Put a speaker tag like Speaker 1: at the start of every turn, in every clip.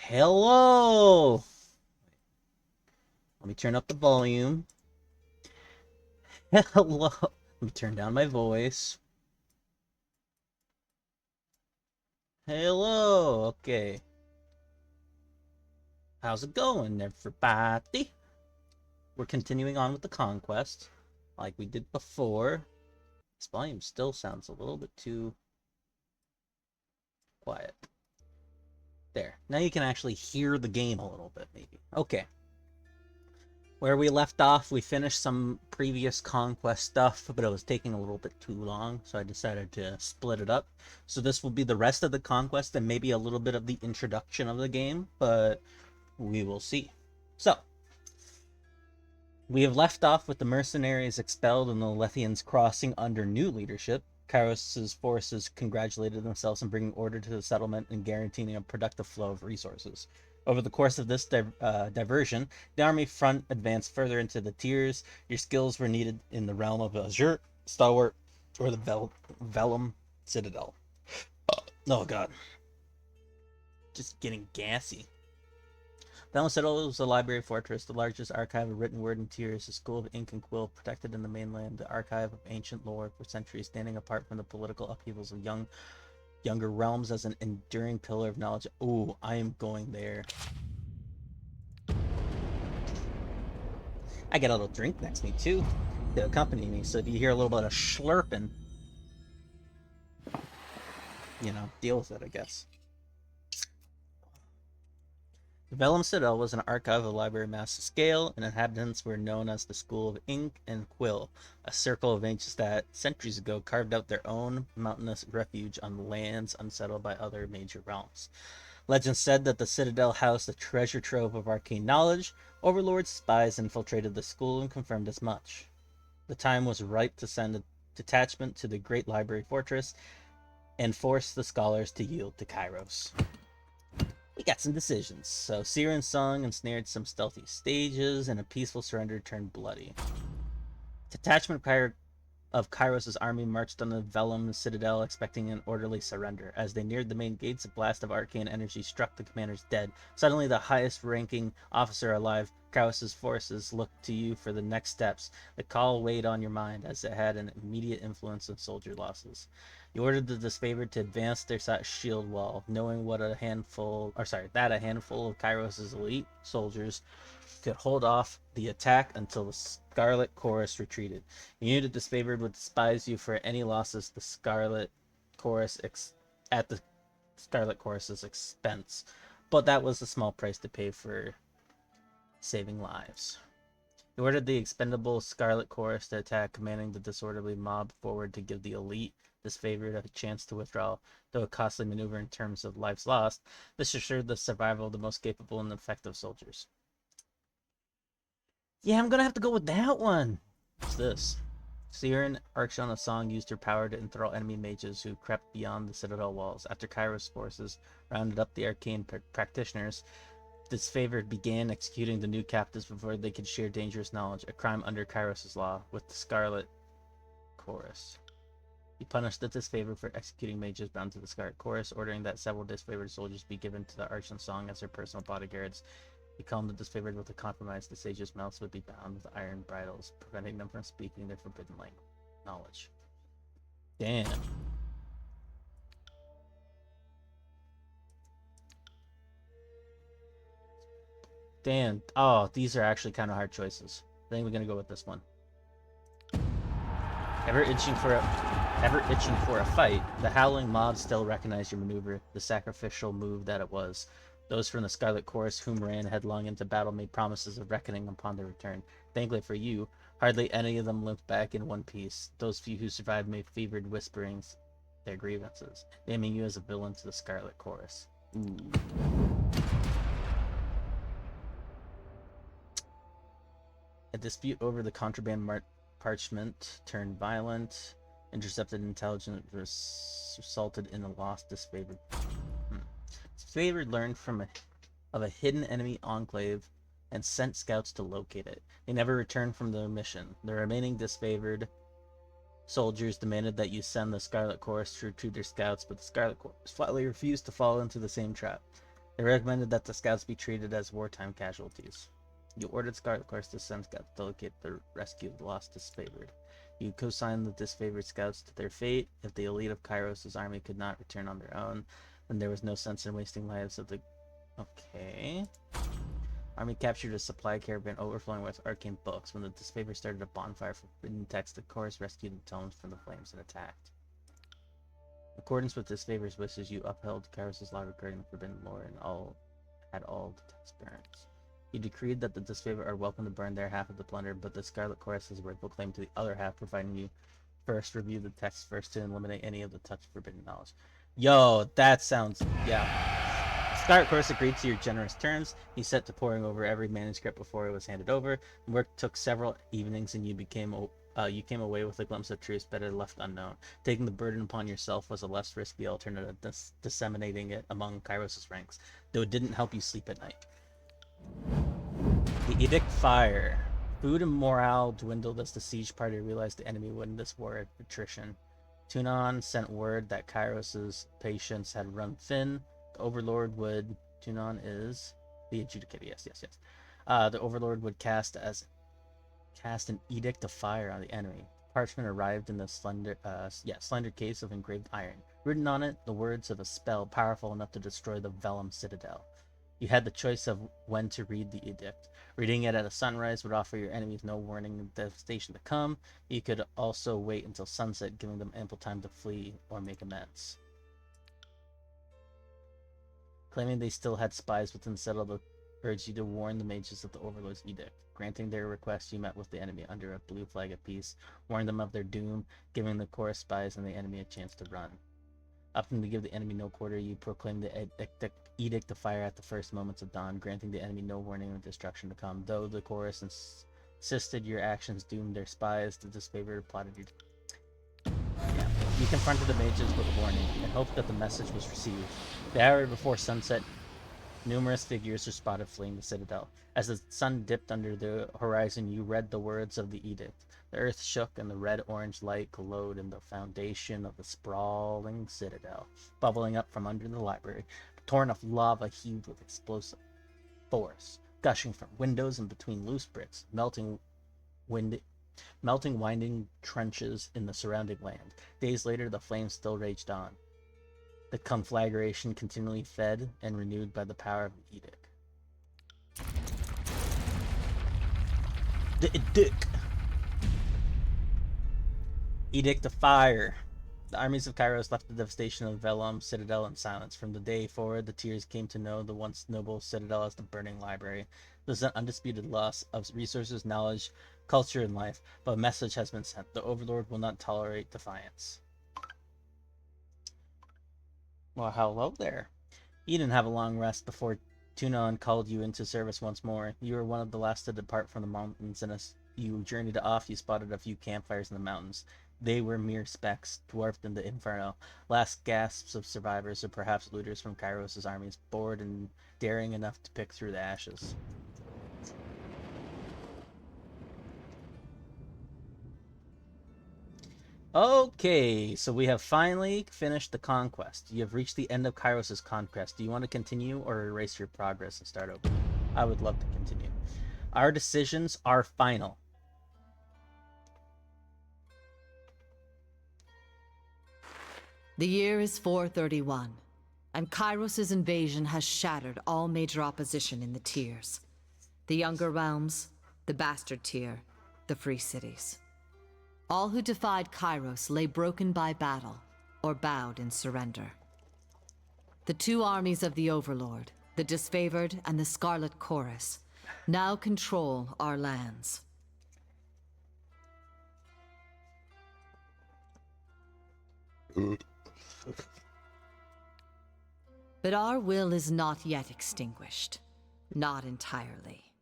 Speaker 1: Hello! Let me turn up the volume. Hello! Let me turn down my voice. Hello! Okay. How's it going, everybody? We're continuing on with the Conquest, like we did before. This volume still sounds a little bit too quiet. There. Now you can actually hear the game a little bit, maybe. Okay. Where we left off, we finished some previous Conquest stuff, but it was taking a little bit too long, so I decided to split it up. So this will be the rest of the Conquest and maybe a little bit of the introduction of the game, but we will see. So, we have left off with the mercenaries expelled and the Lethians crossing under new leadership. Kairos' forces congratulated themselves on bringing order to the settlement and guaranteeing a productive flow of resources. Over the course of this diversion, the army front advanced further into the tiers. Your skills were needed in the realm of Azure, Stalwart, or the Vellum Citadel. Oh god. Just getting gassy. Vellum Citadel was a library fortress, the largest archive of written word and tears, a school of ink and quill protected in the mainland, the archive of ancient lore for centuries, standing apart from the political upheavals of younger realms as an enduring pillar of knowledge. Ooh, I am going there. I get a little drink next to me too to accompany me, so if you hear a little bit of slurping, deal with it, I guess. The Vellum Citadel was an archive of a library of massive scale, and inhabitants were known as the School of Ink and Quill, a circle of ancients that, centuries ago, carved out their own mountainous refuge on lands unsettled by other major realms. Legend said that the Citadel housed a treasure trove of arcane knowledge. Overlord's spies infiltrated the school and confirmed as much. The time was ripe to send a detachment to the great library fortress and force the scholars to yield to Kairos. We got some decisions. So Siren sung and snared some stealthy stages, and a peaceful surrender turned bloody. Detachment of Kairos' army marched on the Vellum Citadel, expecting an orderly surrender. As they neared the main gates, a blast of arcane energy struck the commanders dead. Suddenly, the highest-ranking officer alive, Kairos' forces, looked to you for the next steps. The call weighed on your mind, as it had an immediate influence on soldier losses. You ordered the disfavored to advance their shield wall, knowing that a handful of Kairos' elite soldiers could hold off the attack until the Scarlet Chorus retreated. You knew that disfavored would despise you for any losses at the Scarlet Chorus's expense, but that was a small price to pay for saving lives. He ordered the expendable Scarlet Chorus to attack, commanding the disorderly mob forward to give the elite disfavored a chance to withdraw. Though a costly maneuver in terms of lives lost, this assured the survival of the most capable and effective soldiers. Yeah, I'm gonna have to go with that one. What's this? Siren Archon Song used her power to enthrall enemy mages who crept beyond the citadel walls. After Kairos' forces rounded up the arcane practitioners, disfavored began executing the new captives before they could share dangerous knowledge, a crime under Kairos' law, with the Scarlet Chorus. He punished the disfavored for executing mages bound to the Scarlet Chorus, ordering that several disfavored soldiers be given to the Archon Song as their personal bodyguards. He calmed the disfavored with a compromise. The sages' mouths would be bound with iron bridles, preventing them from speaking their forbidden knowledge. Damn. Damn. Oh, these are actually kind of hard choices. I think we're gonna go with this one. Ever itching for a fight, the howling mob still recognized your maneuver, the sacrificial move that it was. Those from the Scarlet Chorus whom ran headlong into battle made promises of reckoning upon their return. Thankfully for you, hardly any of them limped back in one piece. Those few who survived made fevered whisperings their grievances, naming you as a villain to the Scarlet Chorus. Ooh. A dispute over the contraband parchment turned violent. Intercepted intelligence resulted in a lost disfavored. Disfavored learned of a hidden enemy enclave and sent scouts to locate it. They never returned from their mission. The remaining disfavored soldiers demanded that you send the Scarlet Chorus to recruit their scouts, but the Scarlet Chorus flatly refused to fall into the same trap. They recommended that the scouts be treated as wartime casualties. You ordered Scarlet Course to send scouts to locate the rescue of the lost disfavored. You co-signed the disfavored scouts to their fate. If the elite of Kairos' army could not return on their own, then there was no sense in wasting lives of the... Okay. Army captured a supply caravan overflowing with arcane books. When the disfavored started a bonfire for forbidden text, the chorus rescued the tomes from the flames and attacked. In accordance with disfavor's wishes, you upheld Kairos' law regarding the forbidden lore and had all the text burned. You decreed that the disfavored are welcome to burn their half of the plunder, but the Scarlet Chorus has a rightful claim to the other half, providing you first review the text first to eliminate any of the touch forbidden knowledge. Yo, that sounds... yeah. Scarlet Chorus agreed to your generous terms. He set to poring over every manuscript before it was handed over. The work took several evenings, and you came away with a glimpse of truth better left unknown. Taking the burden upon yourself was a less risky alternative than disseminating it among Kairos' ranks, though it didn't help you sleep at night. The Edict Fire. Food and morale dwindled as the siege party realized the enemy won this war at attrition. Tunon sent word that Kairos' patience had run thin. The Overlord would... Tunon is the Adjudicator. Yes. The Overlord would cast an Edict of Fire on the enemy. Parchment arrived in the slender case of engraved iron. Written on it, the words of a spell powerful enough to destroy the Vellum Citadel. You had the choice of when to read the edict. Reading it at a sunrise would offer your enemies no warning of devastation to come. You could also wait until sunset, giving them ample time to flee or make amends. Claiming they still had spies within the Citadel, urged you to warn the mages of the Overlord's edict. Granting their request, you met with the enemy under a blue flag of peace, warned them of their doom, giving the chorus spies and the enemy a chance to run. Opting to give the enemy no quarter, you proclaimed the Edict of Fire at the first moments of dawn, granting the enemy no warning of destruction to come. Though the chorus insisted your actions doomed their spies, the disfavored plotted you. Yeah. You confronted the mages with a warning and hoped that the message was received. The hour before sunset, numerous figures were spotted fleeing the citadel. As the sun dipped under the horizon, you read the words of the edict. The earth shook and the red-orange light glowed in the foundation of the sprawling citadel, bubbling up from under the library. A torrent of lava heaved with explosive force, gushing from windows and between loose bricks, melting winding trenches in the surrounding land. Days later, the flames still raged on. The conflagration continually fed and renewed by the power of the edict. The edict. Edict of Fire. The armies of Kairos left the devastation of Vellum Citadel in silence. From the day forward, the Tears came to know the once noble citadel as the Burning Library. There's an undisputed loss of resources, knowledge, culture, and life, but a message has been sent. The Overlord will not tolerate defiance. Well, hello there. You didn't have a long rest before Tunon called you into service once more. You were one of the last to depart from the mountains, and as you journeyed off, you spotted a few campfires in the mountains. They were mere specks, dwarfed in the inferno. Last gasps of survivors, or perhaps looters from Kairos' armies, bored and daring enough to pick through the ashes. Okay, so we have finally finished the conquest. You have reached the end of Kairos' conquest. Do you want to continue or erase your progress and start over? I would love to continue. Our decisions are final.
Speaker 2: The year is 431, and Kairos' invasion has shattered all major opposition in the tiers. The Younger Realms, the Bastard Tier, the Free Cities. All who defied Kairos lay broken by battle, or bowed in surrender. The two armies of the Overlord, the Disfavored and the Scarlet Chorus, now control our lands. But our will is not yet extinguished. Not entirely.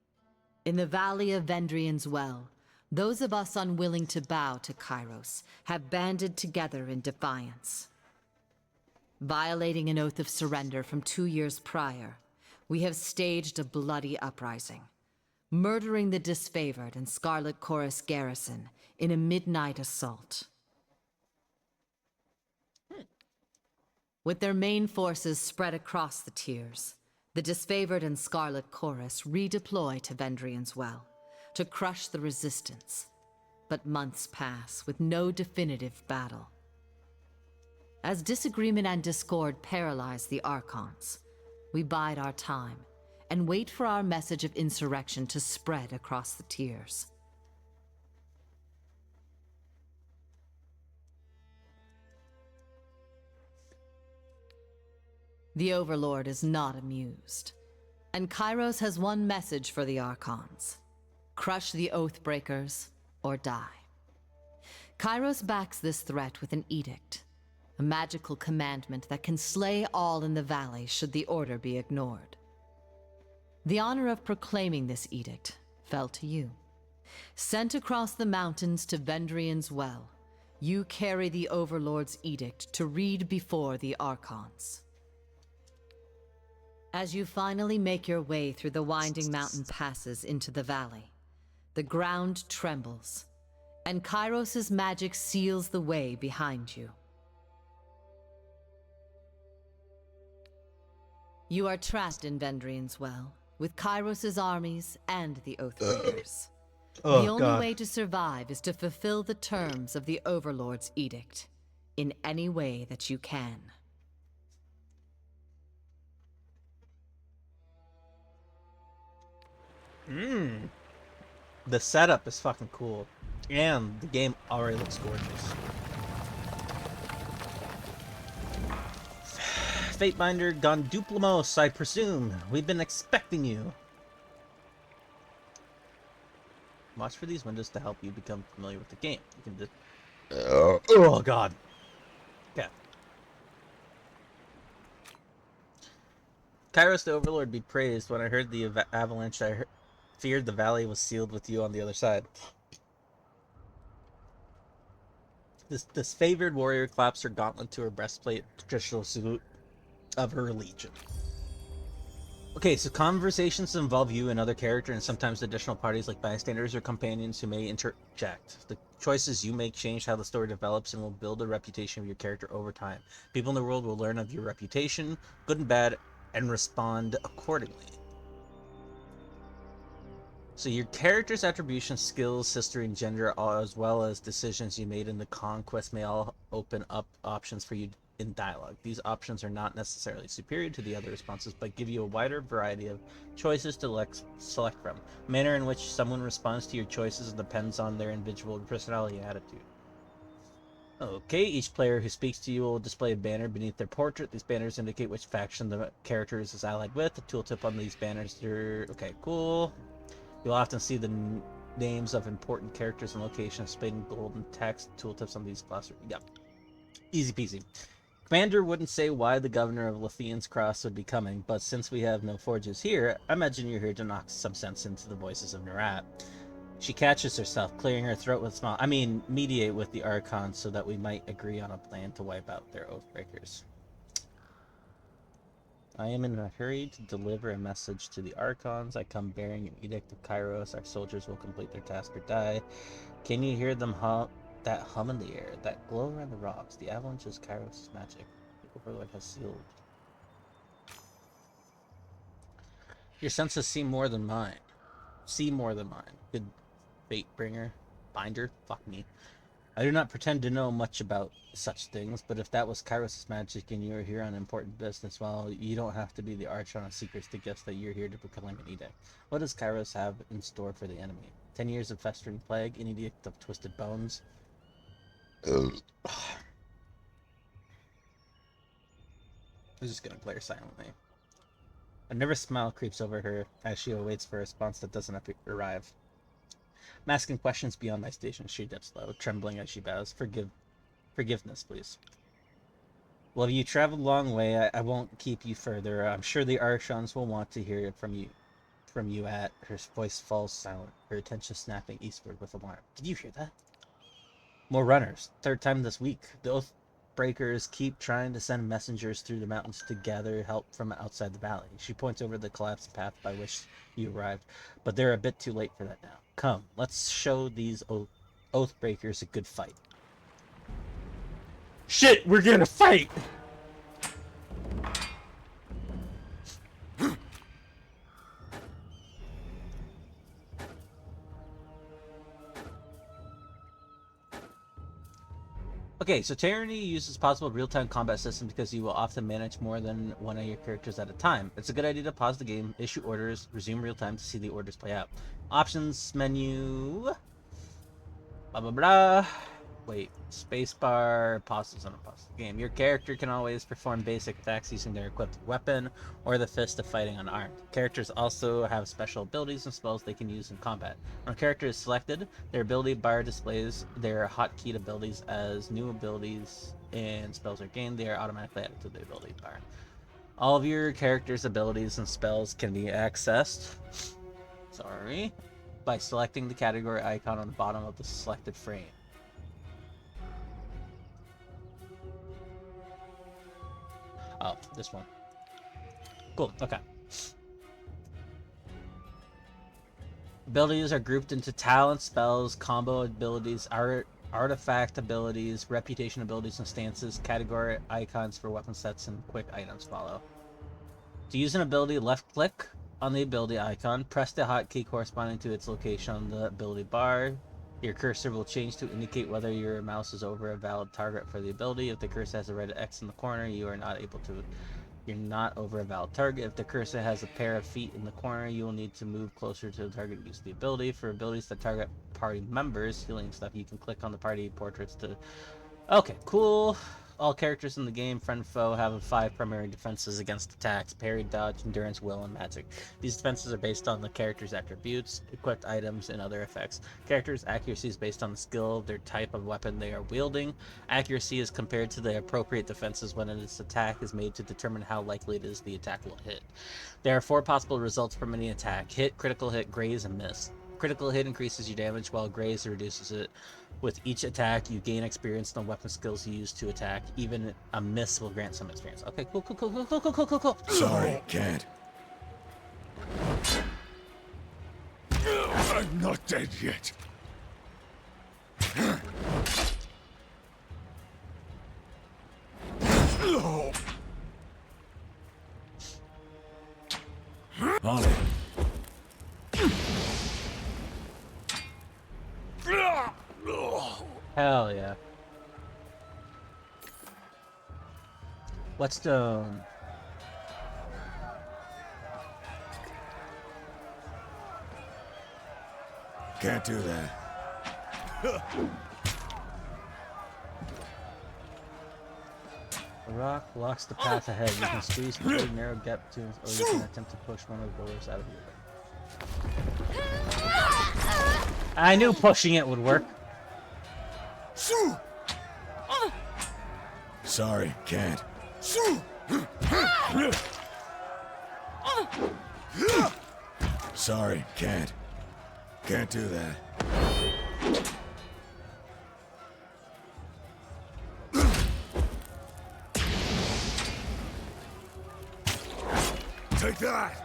Speaker 2: In the Valley of Vendrian's Well, those of us unwilling to bow to Kairos have banded together in defiance. Violating an oath of surrender from 2 years prior, we have staged a bloody uprising, murdering the Disfavored and Scarlet Chorus garrison in a midnight assault. With their main forces spread across the tiers, The disfavored and Scarlet Chorus redeploy to Vendrian's Well to crush the resistance, but months pass with no definitive battle. As disagreement and discord paralyze the Archons, we bide our time and wait for our message of insurrection to spread across the tiers. The Overlord is not amused, and Kairos has one message for the Archons: crush the Oathbreakers or die. Kairos backs this threat with an edict, a magical commandment that can slay all in the valley should the order be ignored. The honor of proclaiming this edict fell to you. Sent across the mountains to Vendrian's Well, you carry the Overlord's edict to read before the Archons. As you finally make your way through the winding mountain passes into the valley, the ground trembles, and Kairos' magic seals the way behind you. You are trapped in Vendrian's Well, with Kairos' armies and the Oathbreakers. The only way to survive is to fulfill the terms of the Overlord's edict, in any way that you can.
Speaker 1: The setup is fucking cool, and the game already looks gorgeous. Fatebinder Gonduplamos, I presume. We've been expecting you. Watch for these windows to help you become familiar with the game. You can just... oh god. Yeah. Kairos the Overlord be praised. When I heard the avalanche, feared the valley was sealed with you on the other side. This favored warrior claps her gauntlet to her breastplate, traditional suit of her legion. Okay, so conversations involve you and other character and sometimes additional parties like bystanders or companions who may interject. The choices you make change how the story develops and will build a reputation of your character over time. People in the world will learn of your reputation, good and bad, and respond accordingly. So your character's attribution, skills, history, and gender, as well as decisions you made in the Conquest, may all open up options for you in dialogue. These options are not necessarily superior to the other responses, but give you a wider variety of choices to select from. The manner in which someone responds to your choices depends on their individual personality and attitude. Okay, each player who speaks to you will display a banner beneath their portrait. These banners indicate which faction the character is allied with. The tooltip on these banners are... okay, cool. You'll often see the names of important characters and locations displayed in golden text. Tooltips on these classes. Yep. Easy peasy. Commander wouldn't say why the governor of Lithian's Cross would be coming, but since we have no forges here, I imagine you're here to knock some sense into the voices of Nerat. She catches herself, clearing her throat with a smile. I mean, mediate with the Archons so that we might agree on a plan to wipe out their Oathbreakers. I am in a hurry to deliver a message to the Archons. I come bearing an edict of Kairos. Our soldiers will complete their task or die. Can you hear them that hum in the air, that glow around the rocks? The avalanche is Kairos' magic. The Overlord has sealed. Your senses see more than mine. See more than mine. Good bait bringer. Binder? Fuck me. I do not pretend to know much about such things, but if that was Kairos' magic and you are here on important business, well, you don't have to be the Archon of Secrets to guess that you're here to proclaim an edict. What does Kairos have in store for the enemy? 10 years of festering plague, an edict of twisted bones? I'm just gonna play her silently. A nervous smile creeps over her as she awaits for a response that doesn't arrive. I'm asking questions beyond my station. She dips low, trembling as she bows. Forgiveness, please. Well, you traveled a long way. I won't keep you further. I'm sure the Archons will want to hear it from you at... Her voice falls silent, her attention snapping eastward with alarm. Did you hear that? More runners. Third time this week. The Oathbreakers keep trying to send messengers through the mountains to gather help from outside the valley. She points over the collapsed path by which you arrived, but they're a bit too late for that now. Come, let's show these Oathbreakers a good fight. Shit, we're gonna fight! Okay, so Tyranny uses possible real-time combat system because you will often manage more than one of your characters at a time. It's a good idea to pause the game, issue orders, resume real-time to see the orders play out. Options menu. Blah blah blah. Wait, spacebar pauses on a pause game. Your character can always perform basic attacks using their equipped weapon or the fist of fighting unarmed. Characters also have special abilities and spells they can use in combat. When a character is selected, their ability bar displays their hotkeyed abilities. As new abilities and spells are gained, they are automatically added to the ability bar. All of your character's abilities and spells can be accessed by selecting the category icon on the bottom of the selected frame. Oh, this one. Cool, okay. Abilities are grouped into talent, spells, combo abilities, artifact abilities, reputation abilities, and stances. Category icons for weapon sets and quick items follow. To use an ability, left-click on the ability icon, press the hotkey corresponding to its location on the ability bar. Your cursor will change to indicate whether your mouse is over a valid target for the ability. If the cursor has a red X in the corner, you're not over a valid target. If the cursor has a pair of feet in the corner, you will need to move closer to the target to use the ability. For abilities that target party members, healing stuff, you can click on the party portraits to... Okay, cool. All characters in the game, friend and foe, have 5 primary defenses against attacks: parry, dodge, endurance, will, and magic. These defenses are based on the character's attributes, equipped items, and other effects. Characters' accuracy is based on the skill, their type of weapon they are wielding. Accuracy is compared to the appropriate defenses when its attack is made to determine how likely it is the attack will hit. There are 4 possible results from any attack: hit, critical hit, graze, and miss. Critical hit increases your damage, while graze reduces it. With each attack, you gain experience on the weapon skills you use to attack. Even a miss will grant some experience. Okay, cool.
Speaker 3: Sorry, can't. I'm not dead yet. On it.
Speaker 1: Hell yeah. Whetstone.
Speaker 3: Can't do that.
Speaker 1: A rock blocks the path ahead. You can squeeze through a narrow gap between, or you can attempt to push one of the boulders out of your way. I knew pushing it would work.
Speaker 3: Sorry, can't. Sorry, can't. Can't do that. Take that!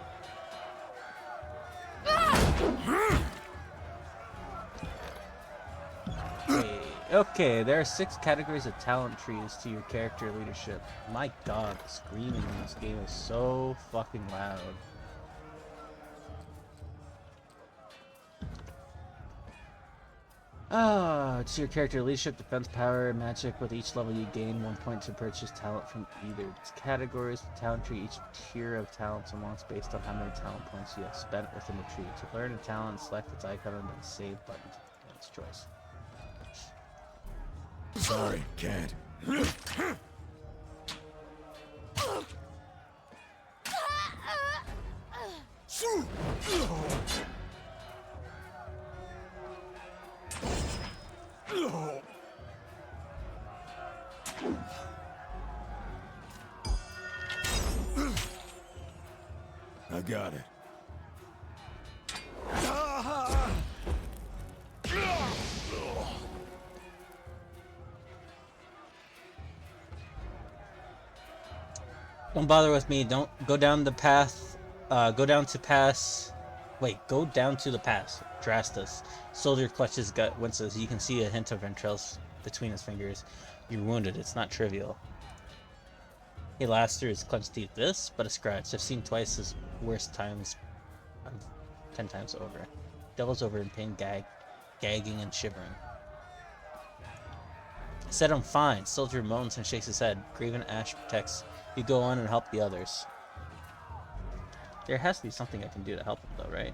Speaker 1: Okay, there are 6 categories of talent trees to your character leadership. My god, the screaming in this game is so fucking loud. To your character leadership, defense, power, and magic. With each level, you gain 1 point to purchase talent from either its categories. The talent tree, each tier of talents unlocks based on how many talent points you have spent within the tree. To learn a talent, select its icon and the save button to its choice.
Speaker 3: Sorry, can't. I got it.
Speaker 1: Don't bother with me. Don't go down the path. Go down to the pass. Drastus. Soldier clutches gut winces. You can see a hint of entrails between his fingers. You're wounded. It's not trivial. He laughs through his clenched teeth. This, but a scratch. I've seen twice as worse times. 10 times over. Devil's over in pain, gagging and shivering. Set him fine. Soldier moans and shakes his head. Graven ash protects. You go on and help the others. There has to be something I can do to help him, though, right?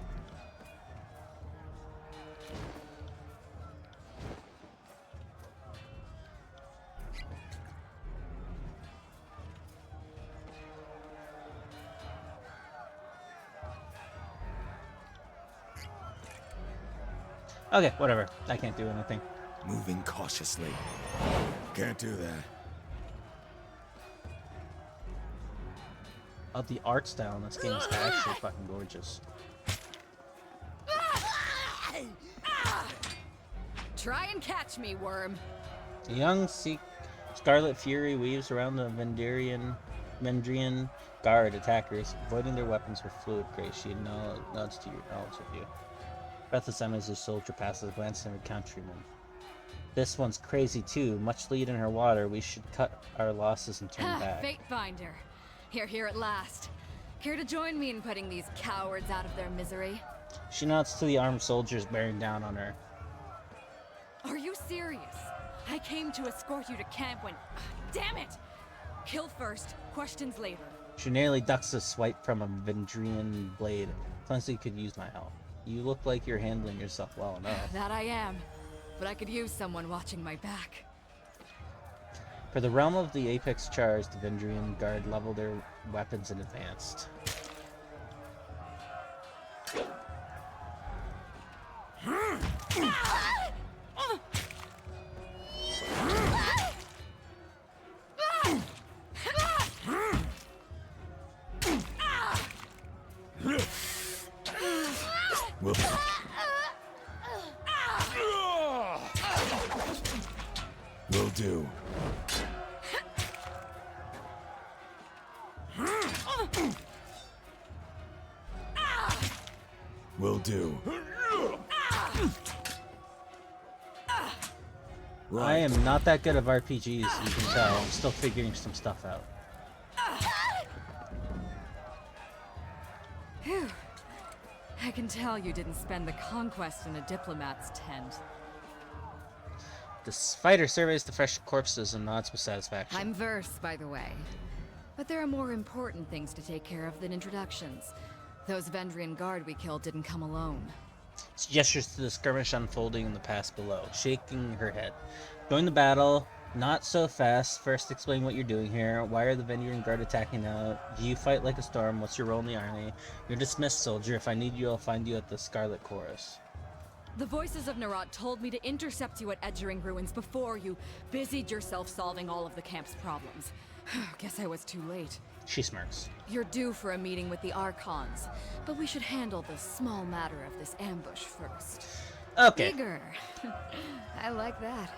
Speaker 1: Okay, whatever. I can't do anything.
Speaker 3: Moving cautiously. Can't do that.
Speaker 1: Oh, the art style in this game is actually fucking gorgeous.
Speaker 4: Try and catch me, worm.
Speaker 1: The young Scarlet Fury weaves around the Vendrian guard attackers, avoiding their weapons with fluid grace. She nods to your knowledge of you. Breathless as a soldier passes, glancing at her countrymen. This one's crazy too. Much lead in her water. We should cut our losses and turn back.
Speaker 4: Fate finder. You're here at last. Care to join me in putting these cowards out of their misery?
Speaker 1: She nods to the armed soldiers bearing down on her.
Speaker 4: Are you serious? I came to escort you to camp when... Damn it! Kill first, questions later.
Speaker 1: She nearly ducks a swipe from a Vendrian blade. Clancy could use my help. You look like you're handling yourself well enough.
Speaker 4: That I am. But I could use someone watching my back.
Speaker 1: For the realm of the apex charge, the Vendrian guard leveled their weapons and advanced.
Speaker 3: Will do. Will do.
Speaker 1: I am not that good of RPGs, you can tell. I'm still figuring some stuff out.
Speaker 4: Phew. I can tell you didn't spend the Conquest in a diplomat's tent.
Speaker 1: The fighter surveys the fresh corpses and nods with satisfaction.
Speaker 4: I'm versed, by the way. But there are more important things to take care of than introductions. Those Vendrian guard we killed didn't come alone.
Speaker 1: She gestures to the skirmish unfolding in the pass below, shaking her head. Join the battle. Not so fast. First, explain what you're doing here. Why are the Vendrian guard attacking now? Do you fight like a storm? What's your role in the army? You're dismissed, soldier. If I need you, I'll find you at the Scarlet Chorus.
Speaker 4: The voices of Narat told me to intercept you at Edgering Ruins before you busied yourself solving all of the camp's problems. Guess I was too late.
Speaker 1: She smirks.
Speaker 4: You're due for a meeting with the Archons, but we should handle the small matter of this ambush first.
Speaker 1: Okay.
Speaker 4: Eager. I like that.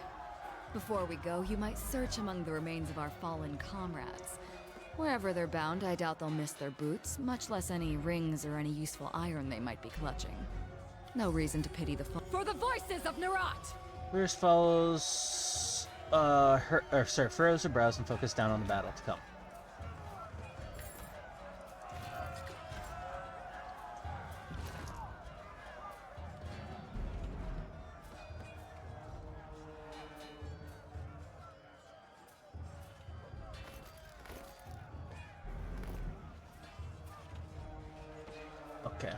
Speaker 4: Before we go, you might search among the remains of our fallen comrades. Wherever they're bound, I doubt they'll miss their boots, much less any rings or any useful iron they might be clutching. No reason to pity the For the voices of Narat!
Speaker 1: Bruce furrows her brows and focus down on the battle to come. Okay.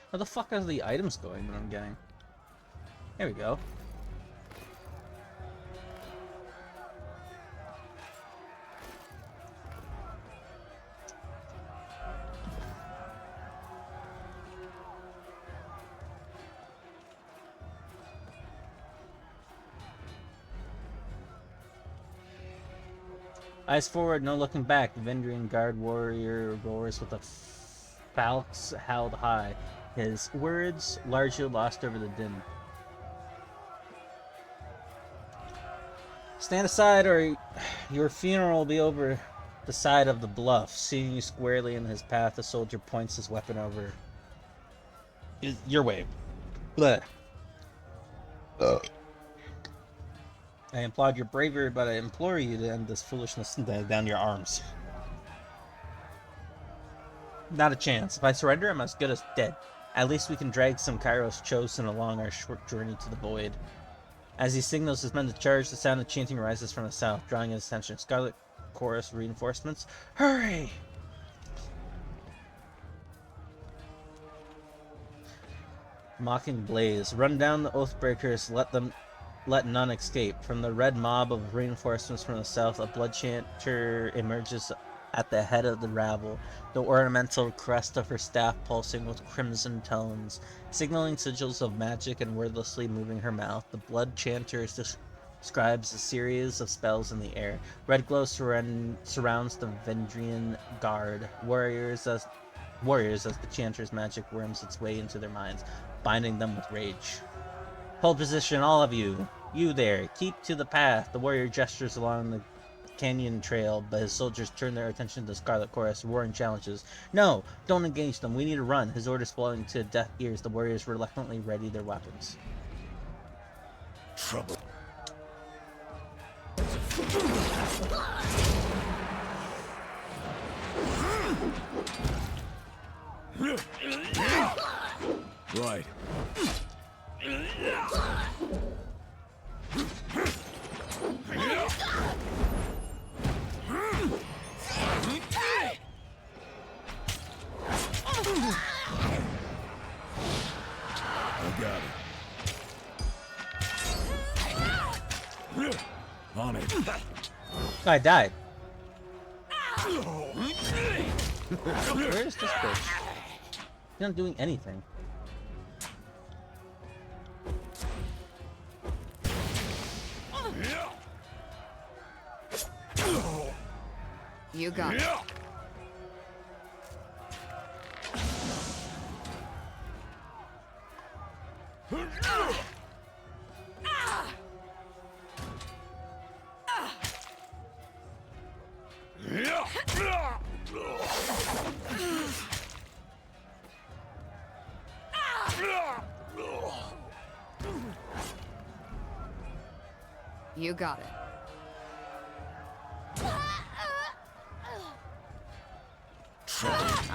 Speaker 1: Where the fuck are the items going that I'm getting? There we go. Eyes forward, no looking back. The Vendrian guard warrior roars with a falx held high. His words largely lost over the din. Stand aside or your funeral will be over the side of the bluff. Seeing you squarely in his path, the soldier points his weapon over your way. Bleh. I applaud your bravery, but I implore you to end this foolishness and lay down your arms. Not a chance. If I surrender, I'm as good as dead. At least we can drag some Kairos chosen along our short journey to the void. As he signals his men to charge, the sound of chanting rises from the south, drawing his attention. Scarlet Chorus reinforcements. Hurry! Mocking blaze. Run down the Oathbreakers, let none escape. From the red mob of reinforcements from the south, a blood chanter emerges at the head of the rabble, the ornamental crest of her staff pulsing with crimson tones, signaling sigils of magic and wordlessly moving her mouth. The blood chanter describes a series of spells in the air. Red glow surrounds the Vendrian guard, warriors as the chanter's magic worms its way into their minds, binding them with rage. Hold position, all of you. You there, keep to the path. The warrior gestures along the canyon trail, but his soldiers turn their attention to the Scarlet Chorus, roaring challenges. No, don't engage them. We need to run. His orders falling to deaf ears. The warriors reluctantly ready their weapons.
Speaker 3: Trouble. Right. I got it. On it.
Speaker 1: I died. Where is this bitch? He's not doing anything.
Speaker 4: You got it. You got it.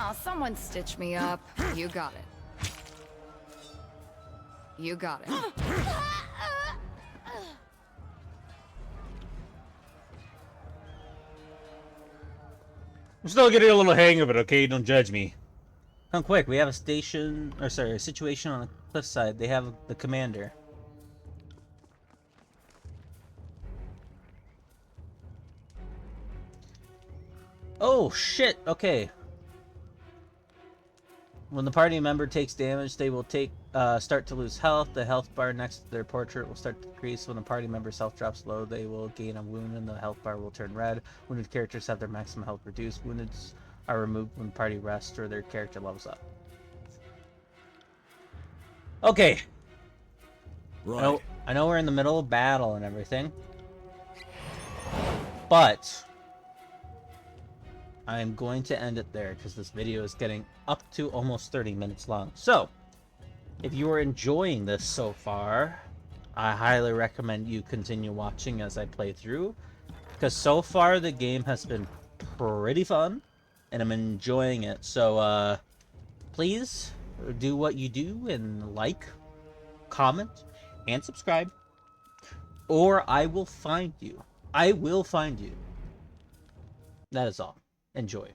Speaker 4: Oh, someone stitch me up. You got it. You got it.
Speaker 1: I'm still getting a little hang of it, okay? Don't judge me. Come quick, we have a situation on the cliffside. They have the commander. Oh, shit! Okay. When the party member takes damage, they will start to lose health. The health bar next to their portrait will start to decrease. When the party member's health drops low, they will gain a wound and the health bar will turn red. Wounded characters have their maximum health reduced. Wounded are removed when the party rests or their character levels up. Okay.
Speaker 3: Right.
Speaker 1: I know we're in the middle of battle and everything. But I'm going to end it there because this video is getting up to almost 30 minutes long. So, if you are enjoying this so far, I highly recommend you continue watching as I play through. Because so far the game has been pretty fun and I'm enjoying it. So, please do what you do and like, comment, and subscribe. Or I will find you. I will find you. That is all. Enjoy.